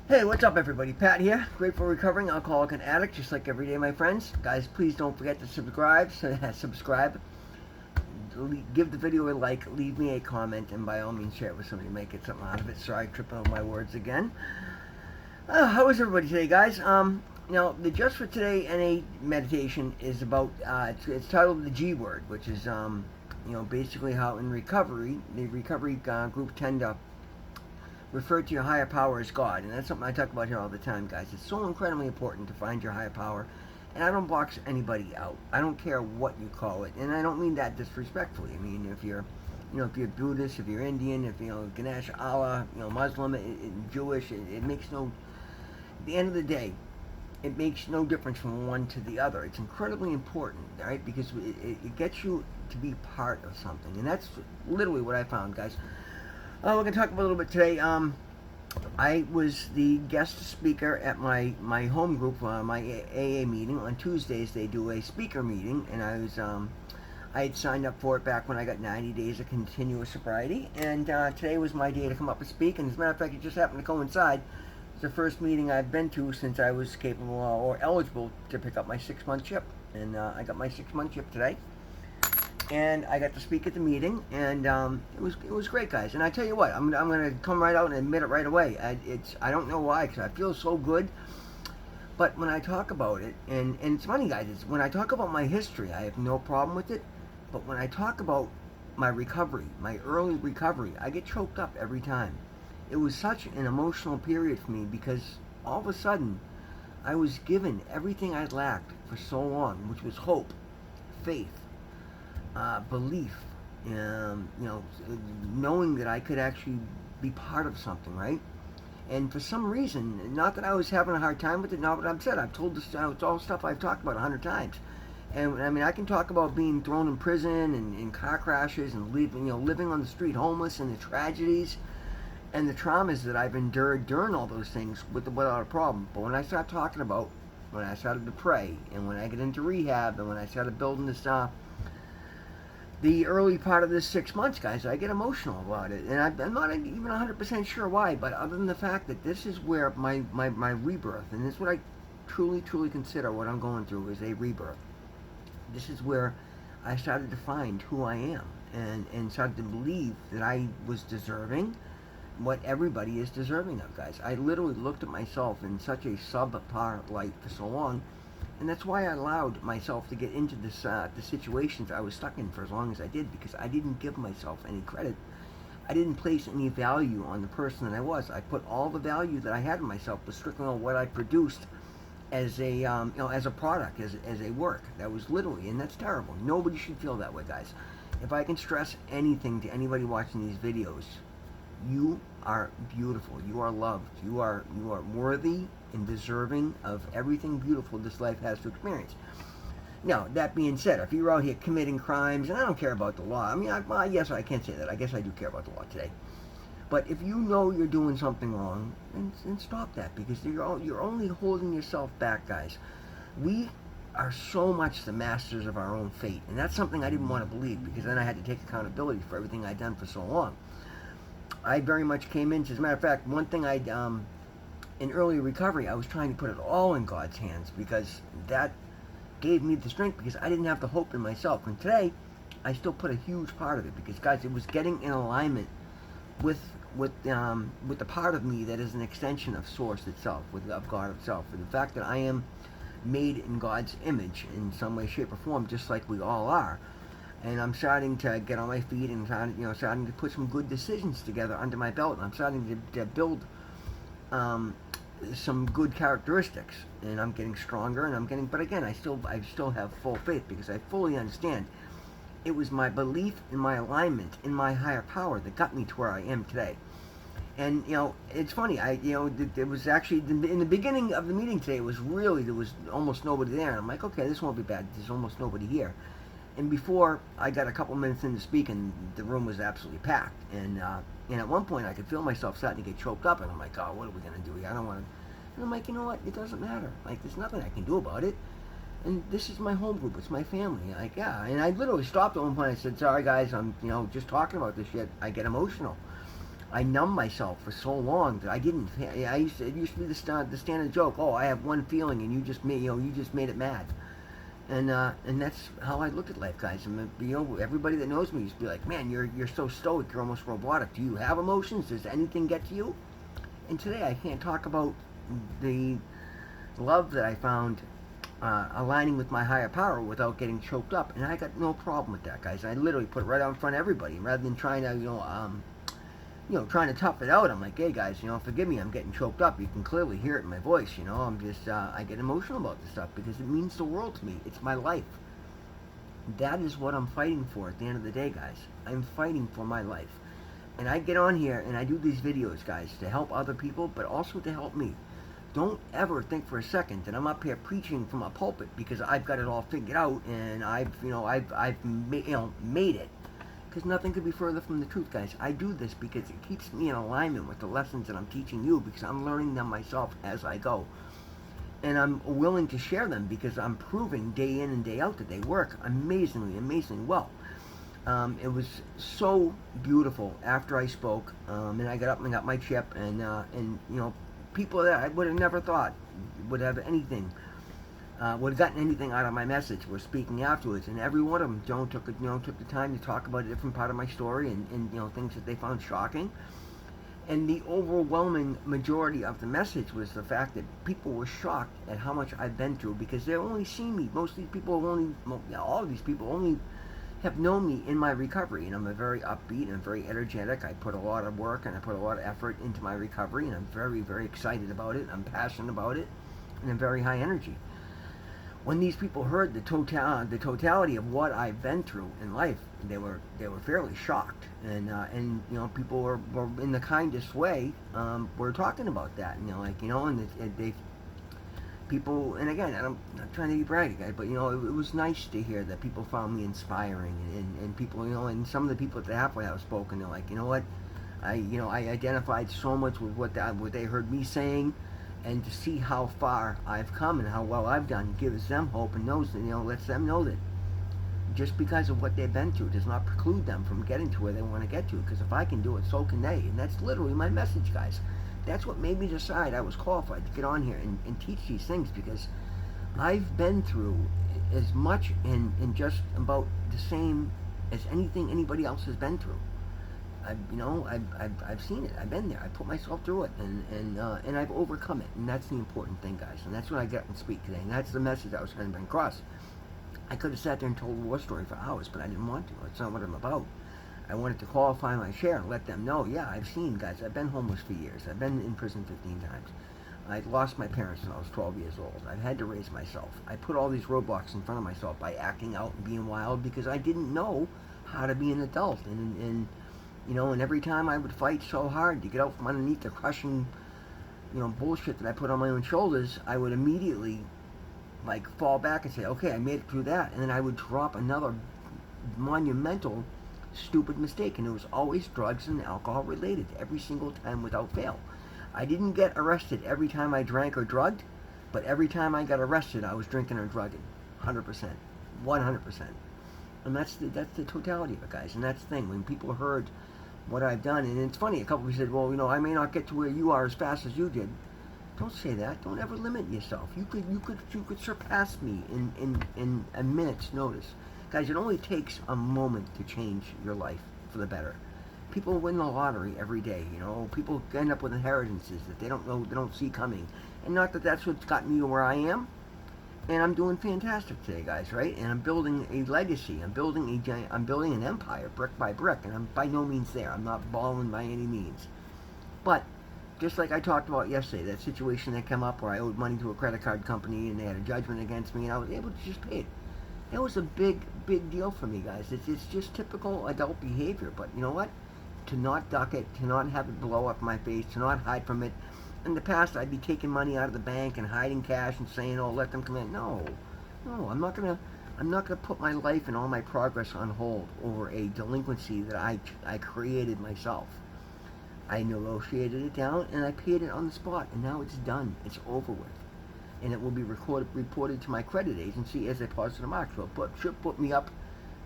Hey, what's up, everybody? Pat here. Grateful recovering alcoholic and addict, just like every day, my friends. Guys, please don't forget to subscribe. Subscribe. Give the video a like. Leave me a comment, and by all means, share it with somebody. Make it something out of it. Sorry, tripping over my words again. How is everybody today, guys? Now the Just for Today NA meditation is about. It's titled the G Word, which is basically how in recovery the recovery group tend to refer to your higher power as God, and that's something I talk about here all the time, guys. It's so incredibly important to find your higher power, and I don't box anybody out. I don't care what you call it, and I don't mean that disrespectfully. I mean, if you're Buddhist, if you're Indian, if Ganesh, Allah, Muslim, Jewish, it makes no. At the end of the day, it makes no difference from one to the other. It's incredibly important, right? Because it gets you to be part of something, and that's literally what I found, guys. We're going to talk about a little bit today. I was the guest speaker at my home group, my AA meeting. On Tuesdays, they do a speaker meeting, and I had signed up for it back when I got 90 days of continuous sobriety, and today was my day to come up and speak, and as a matter of fact, it just happened to coincide. It's the first meeting I've been to since I was capable or eligible to pick up my 6-month chip, and I got my 6-month chip today. And I got to speak at the meeting, and it was great, guys. And I tell you what, I'm gonna come right out and admit it right away. I don't know why, because I feel so good. But when I talk about it, and it's funny, guys, when I talk about my history, I have no problem with it. But when I talk about my recovery, my early recovery, I get choked up every time. It was such an emotional period for me because all of a sudden, I was given everything I lacked for so long, which was hope, faith, belief, knowing that I could actually be part of something, right? And for some reason, not that I was having a hard time with it, not what I've said. I've told this, it's all stuff I've talked about 100 times. And I mean, I can talk about being thrown in prison and in car crashes and living on the street homeless and the tragedies and the traumas that I've endured during all those things without a problem. But when I start talking about, when I started to pray, and when I get into rehab, and when I started building this the early part of this 6 months, guys, I get emotional about it, and I'm not even 100% sure why, but other than the fact that this is where my rebirth, and this is what I truly consider what I'm going through is a rebirth. This is where I started to find who I am, and started to believe that I was deserving what everybody is deserving of, guys. I literally looked at myself in such a subpar light for so long. And that's why I allowed myself to get into this the situations I was stuck in for as long as I did, because I didn't give myself any credit. I didn't place any value on the person that I was. I put all the value that I had in myself was strictly on what I produced as a as a product, as a work. That was literally, and that's terrible. Nobody should feel that way, guys. If I can stress anything to anybody watching these videos, you are beautiful. You are loved. You are worthy and deserving of everything beautiful this life has to experience. Now, that being said, if you're out here committing crimes, and I don't care about the law, I mean, yes, I can't say that. I guess I do care about the law today. But if you know you're doing something wrong, then stop that, because you're only holding yourself back, guys. We are so much the masters of our own fate, and that's something I didn't want to believe, because then I had to take accountability for everything I'd done for so long. I very much came into, as a matter of fact, one thing in early recovery, I was trying to put it all in God's hands, because that gave me the strength, because I didn't have the hope in myself. And today, I still put a huge part of it, because, guys, it was getting in alignment with the part of me that is an extension of Source itself, of God itself. And the fact that I am made in God's image in some way, shape, or form, just like we all are. And I'm starting to get on my feet and starting to put some good decisions together under my belt. And I'm starting to build some good characteristics, and I'm getting stronger. But again, I still have full faith, because I fully understand it was my belief in my alignment in my higher power that got me to where I am today. And it's funny. It was actually in the beginning of the meeting today. There was almost nobody there, and I'm like, okay, this won't be bad. There's almost nobody here. And before I got a couple minutes in to speak, and the room was absolutely packed. And at one point, I could feel myself starting to get choked up. And I'm like, oh, what are we going to do here? I don't want to. And I'm like, you know what? It doesn't matter. Like, there's nothing I can do about it. And this is my home group. It's my family. Like, yeah. And I literally stopped at one point. I said, sorry, guys. I'm, just talking about this shit. I get emotional. I numbed myself for so long that I didn't. It used to be the standard joke. Oh, I have one feeling, and you just made it mad. And that's how I look at life, guys. Everybody that knows me used to be like, man, you're so stoic, you're almost robotic. Do you have emotions? Does anything get to you? And today I can't talk about the love that I found aligning with my higher power without getting choked up, and I got no problem with that, guys. I literally put it right out in front of everybody, rather than trying to, trying to tough it out. I'm like, hey guys, forgive me, I'm getting choked up. You can clearly hear it in my voice. I'm just, I get emotional about this stuff because it means the world to me. It's my life. That is what I'm fighting for at the end of the day, guys. I'm fighting for my life. And I get on here and I do these videos, guys, to help other people, but also to help me. Don't ever think for a second that I'm up here preaching from a pulpit because I've got it all figured out and I've made it. Because nothing could be further from the truth, guys. I do this because it keeps me in alignment with the lessons that I'm teaching you, because I'm learning them myself as I go. And I'm willing to share them because I'm proving day in and day out that they work amazingly, amazingly well. It was so beautiful after I spoke, and I got up and got my chip, and people that I would have never thought would have anything, would have gotten anything out of my message were speaking afterwards, and every one of them, took the time to talk about a different part of my story and things that they found shocking. And the overwhelming majority of the message was the fact that people were shocked at how much I've been through, because they only seen me. Most of these people all of these people only have known me in my recovery, and I'm a very upbeat and very energetic. I put a lot of work and I put a lot of effort into my recovery, and I'm very, very excited about it. I'm passionate about it, and I'm very high energy. When these people heard the totality of what I've been through in life, they were fairly shocked, and people were in the kindest way were talking about that, and they people, and again, I'm not trying to be braggy, guys, but it was nice to hear that people found me inspiring, and people, and some of the people at the halfway house spoke, and they're like, what, I identified so much with what they heard me saying, and to see how far I've come and how well I've done gives them hope, and lets them know that just because of what they've been through does not preclude them from getting to where they want to get to, because if I can do it, so can they. And that's literally my message, guys. That's what made me decide I was qualified to get on here and teach these things, because I've been through as much and just about the same as anything anybody else has been through. I've seen it. I've been there. I put myself through it, and I've overcome it. And that's the important thing, guys. And that's what I got and speak today. And that's the message I was trying to bring across. I could have sat there and told a war story for hours, but I didn't want to. That's not what I'm about. I wanted to qualify my share and let them know, yeah, I've seen, guys, I've been homeless for years. I've been in prison 15 times. I lost my parents when I was 12 years old. I've had to raise myself. I put all these roadblocks in front of myself by acting out and being wild because I didn't know how to be an adult. And every time I would fight so hard to get out from underneath the crushing, bullshit that I put on my own shoulders, I would immediately, fall back and say, okay, I made it through that. And then I would drop another monumental stupid mistake, and it was always drugs and alcohol related every single time without fail. I didn't get arrested every time I drank or drugged, but every time I got arrested I was drinking or drugging. 100%. 100%. And that's the totality of it, guys. And that's the thing, when people heard what I've done, and it's funny, a couple of people said, well, I may not get to where you are as fast as you did. Don't say that. Don't ever limit yourself. You could surpass me in a minute's notice. Guys, it only takes a moment to change your life for the better. People win the lottery every day, People end up with inheritances that they don't see coming. And not that that's what's got me to where I am. And I'm doing fantastic today, guys, right? And I'm building a legacy. I'm building an empire, brick by brick. And I'm by no means there. I'm not balling by any means. But just like I talked about yesterday, that situation that came up where I owed money to a credit card company and they had a judgment against me, and I was able to just pay it. That was a big deal for me, guys. It's just typical adult behavior. But you know what? To not duck it, to not have it blow up my face, to not hide from it. In the past, I'd be taking money out of the bank and hiding cash and saying, "Oh, let them come in." No, I'm not gonna put my life and all my progress on hold over a delinquency that I created myself. I negotiated it down and I paid it on the spot, and now it's done. It's over with. And it will be reported to my credit agency as a positive mark. So it should put me up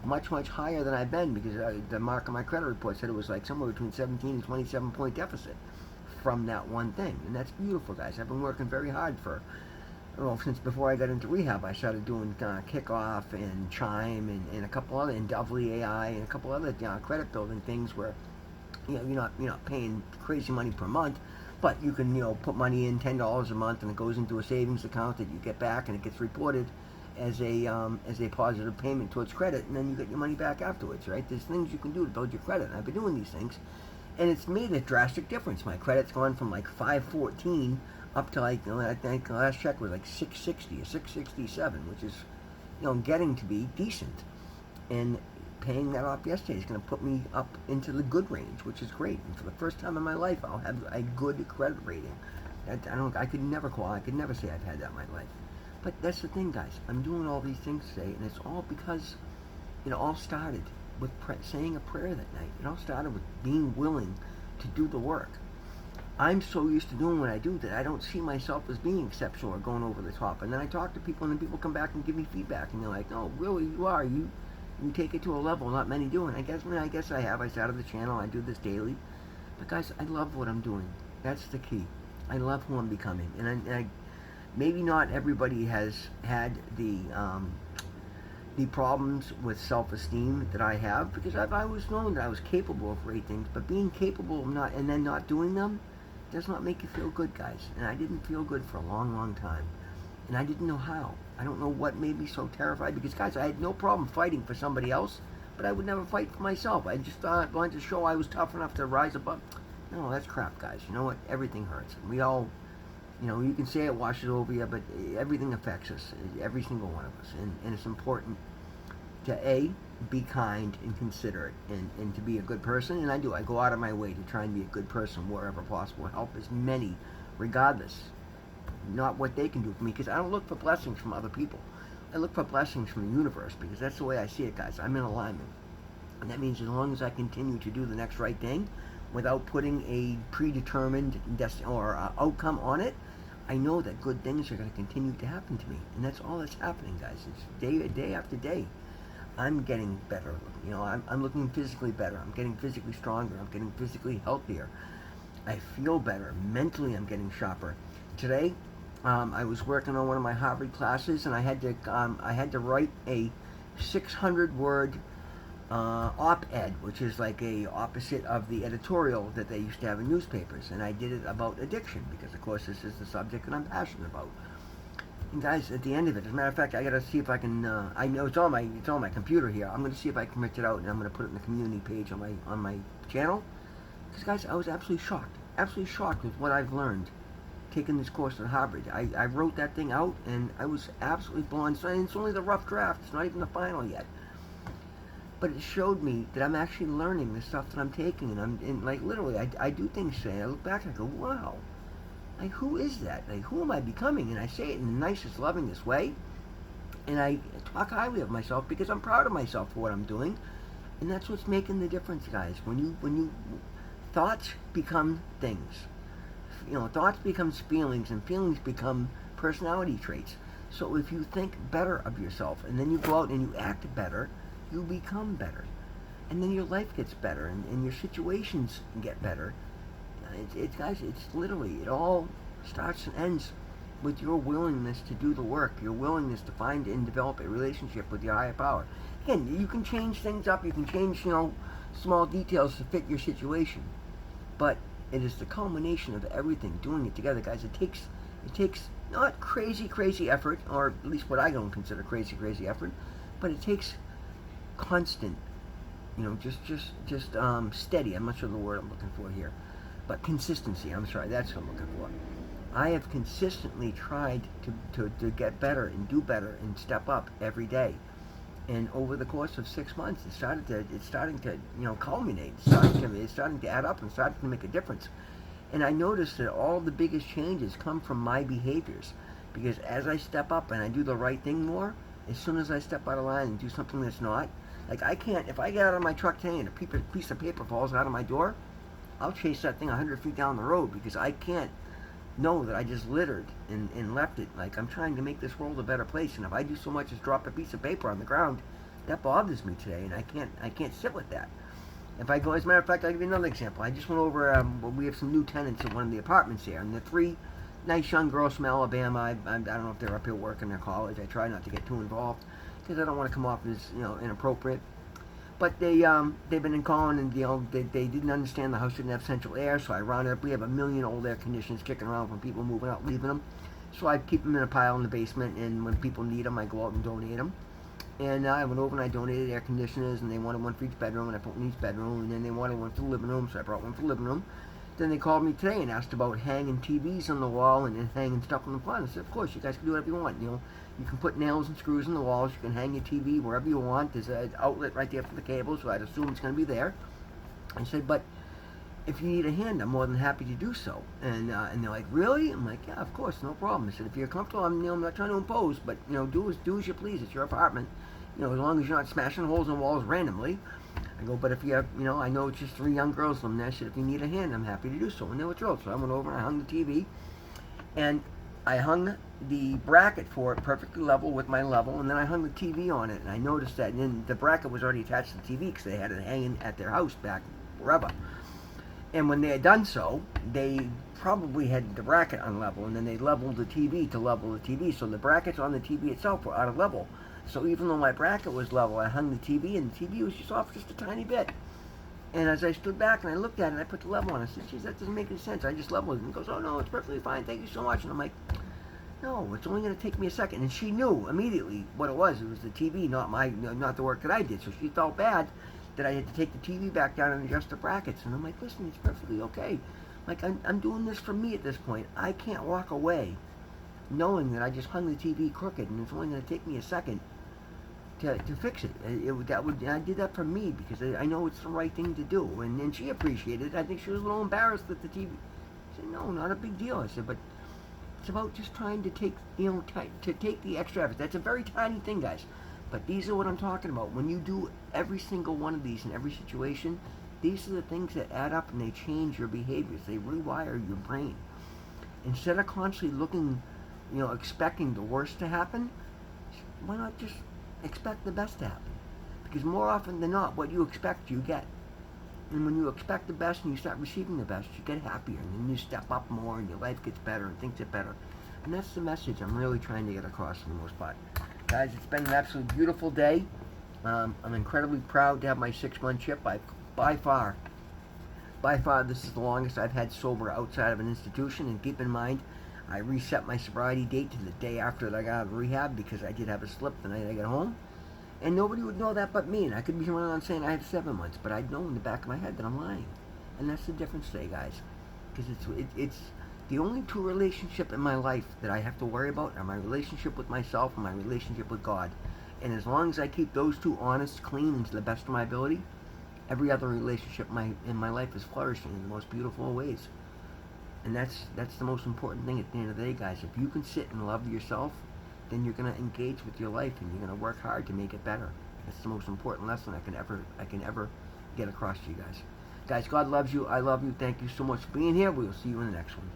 much, much higher than I've been because the mark on my credit report said it was like somewhere between 17 and 27 point deficit from that one thing. And that's beautiful, guys. I've been working very hard for, well, since before I got into rehab. I started doing Kickoff and Chime and a couple other, and Doubly AI and a couple other credit building things where you're not paying crazy money per month, but you can put money in $10 a month and it goes into a savings account that you get back and it gets reported as a positive payment towards credit, and then you get your money back afterwards, right? There's things you can do to build your credit, and I've been doing these things, and it's made a drastic difference. My credit's gone from like 514 up to like, I think the last check was like 660 or 667, which is getting to be decent. And paying that off yesterday is going to put me up into the good range, which is great. And for the first time in my life, I'll have a good credit rating. I could never say I've had that in my life. But that's the thing, guys. I'm doing all these things today, and it's all because it all started with saying a prayer that night. It all started with being willing to do the work. I'm so used to doing what I do that I don't see myself as being exceptional or going over the top. And then I talk to people, and then people come back and give me feedback, and they're like, "No, really, you are. You take it to a level not many do." And I guess I have. I started the channel. I do this daily. But guys, I love what I'm doing. That's the key. I love who I'm becoming, and I maybe not everybody has had the problems with self-esteem that I have, because I've always known that I was capable of great things, but being capable of not and then not doing them does not make you feel good, guys. And I didn't feel good for a long, long time, and I didn't know how. I don't know what made me so terrified, because guys, I had no problem fighting for somebody else, but I would never fight for myself. I just thought I wanted to show I was tough enough to rise above. No, that's crap, guys. You know what? Everything hurts. We all, you can say it washes over you, but everything affects us, every single one of us. And it's important to be kind and considerate, and to be a good person. And I do. I go out of my way to try and be a good person wherever possible. Help as many, regardless, not what they can do for me, because I don't look for blessings from other people. I look for blessings from the universe, because that's the way I see it, guys. I'm in alignment. And that means as long as I continue to do the next right thing without putting a predetermined outcome on it, I know that good things are going to continue to happen to me. And that's all that's happening, guys. It's day after day. I'm getting better. I'm looking physically better. I'm getting physically stronger. I'm getting physically healthier. I feel better. Mentally, I'm getting sharper. Today, I was working on one of my Harvard classes, and I had to write a 600-word op-ed, which is like a opposite of the editorial that they used to have in newspapers. And I did it about addiction, because of course this is the subject that I'm passionate about. And guys, at the end of it, as a matter of fact, I gotta see if I can. I know it's on my computer here. I'm gonna see if I can print it out, and I'm gonna put it in the community page on my channel. Because guys, I was absolutely shocked with what I've learned taking this course at Harvard. I wrote that thing out, and I was absolutely blown. It's only the rough draft. It's not even the final yet. But it showed me that I'm actually learning the stuff that I'm taking, and like literally, I do things today. I look back and I go, wow, like who is that? Like who am I becoming? And I say it in the nicest, lovingest way, and I talk highly of myself because I'm proud of myself for what I'm doing, and that's what's making the difference, guys. When you thoughts become things, thoughts becomes feelings, and feelings become personality traits. So if you think better of yourself, and then you go out and you act better, you become better, and then your life gets better, and your situations get better. Guys, it's literally, it all starts and ends with your willingness to do the work, your willingness to find and develop a relationship with your higher power. Again, you can change things up, you can change small details to fit your situation, but it is the culmination of everything, doing it together, guys. It takes not crazy effort, or at least what I don't consider crazy effort, but it takes constant, just steady. I'm not sure the word I'm looking for here, but consistency. I'm sorry, that's what I'm looking for. I have consistently tried to get better and do better and step up every day. And over the course of 6 months, it's starting to culminate. It's starting to add up and starting to make a difference. And I noticed that all the biggest changes come from my behaviors, because as I step up and I do the right thing more, as soon as I step out of line and do something that's not, like I can't, if I get out of my truck today and a piece of paper falls out of my door, I'll chase that thing 100 feet down the road, because I can't know that I just littered and left it. Like, I'm trying to make this world a better place, and if I do so much as drop a piece of paper on the ground, That bothers me today, and I can't sit with that. If I go, as a matter of fact, I'll give you another example. I just went over. We have some new tenants in one of the apartments here, and the three nice young girls from Alabama. I don't know if they're up here working their college. I try not to get too involved because I don't want to come off as inappropriate. But they've been in calling, and they didn't understand the house didn't have central air, so I rounded up. We have a million old air conditioners kicking around from people moving out, leaving them. So I keep them in a pile in the basement, and when people need them, I go out and donate them. And I went over and I donated air conditioners, and they wanted one for each bedroom, and I put one in each bedroom, and then they wanted one for the living room, so I brought one for the living room. Then they called me today and asked about hanging TVs on the wall and hanging stuff on the front. I said, of course, you guys can do whatever you want. You can put nails and screws in the walls. You can hang your TV wherever you want. There's an outlet right there for the cable, so I'd assume it's going to be there. I said, but if you need a hand, I'm more than happy to do so. And they're like, really? I'm like, yeah, of course, no problem. I said, if you're comfortable, I'm not trying to impose, but do as you please. It's your apartment. As long as you're not smashing holes in walls randomly. I go, but if you have, I know it's just three young girls living there. I said, if you need a hand, I'm happy to do so. And they were thrilled. So I went over and I hung the TV. And I hung the bracket for it perfectly level with my level. And then I hung the TV on it. And I noticed that. And then the bracket was already attached to the TV because they had it hanging at their house back forever. And when they had done so, they probably had the bracket unlevel. And then they leveled the TV to level the TV. So the brackets on the TV itself were out of level. So even though my bracket was level, I hung the TV, and the TV was just off just a tiny bit. And as I stood back and I looked at it, I put the level on. I said, geez, that doesn't make any sense. I just leveled it. And he goes, oh, no, it's perfectly fine. Thank you so much. And I'm like, no, it's only going to take me a second. And she knew immediately what it was. It was the TV, not the work that I did. So she felt bad that I had to take the TV back down and adjust the brackets. And I'm like, listen, it's perfectly okay. Like, I'm doing this for me at this point. I can't walk away knowing that I just hung the TV crooked, and it's only going to take me a second to fix it. I did that for me because I know it's the right thing to do, and she appreciated it. I think she was a little embarrassed that the TV. I said, no, not a big deal. I said, but it's about just trying to take to take the extra effort. That's a very tiny thing, guys, but these are what I'm talking about. When you do every single one of these in every situation, these are the things that add up and they change your behaviors. They rewire your brain. Instead of constantly looking, expecting the worst to happen, why not just expect the best to happen? Because more often than not, what you expect, you get. And when you expect the best and you start receiving the best, you get happier, and then you step up more, and your life gets better, and things get better. And that's the message I'm really trying to get across for the most part. Guys, it's been an absolutely beautiful day. I'm incredibly proud to have my 6-month chip. By far, this is the longest I've had sober outside of an institution. And keep in mind, I reset my sobriety date to the day after I got out of rehab because I did have a slip the night I got home. And nobody would know that but me. And I could be running on saying I had 7 months, but I'd know in the back of my head that I'm lying. And that's the difference today, guys. Because it's the only two relationships in my life that I have to worry about are my relationship with myself and my relationship with God. And as long as I keep those two honest, clean, and to the best of my ability, every other relationship in my life is flourishing in the most beautiful ways. And that's the most important thing at the end of the day, guys. If you can sit and love yourself, then you're going to engage with your life and you're going to work hard to make it better. That's the most important lesson I can ever get across to you guys. Guys, God loves you. I love you. Thank you so much for being here. We'll see you in the next one.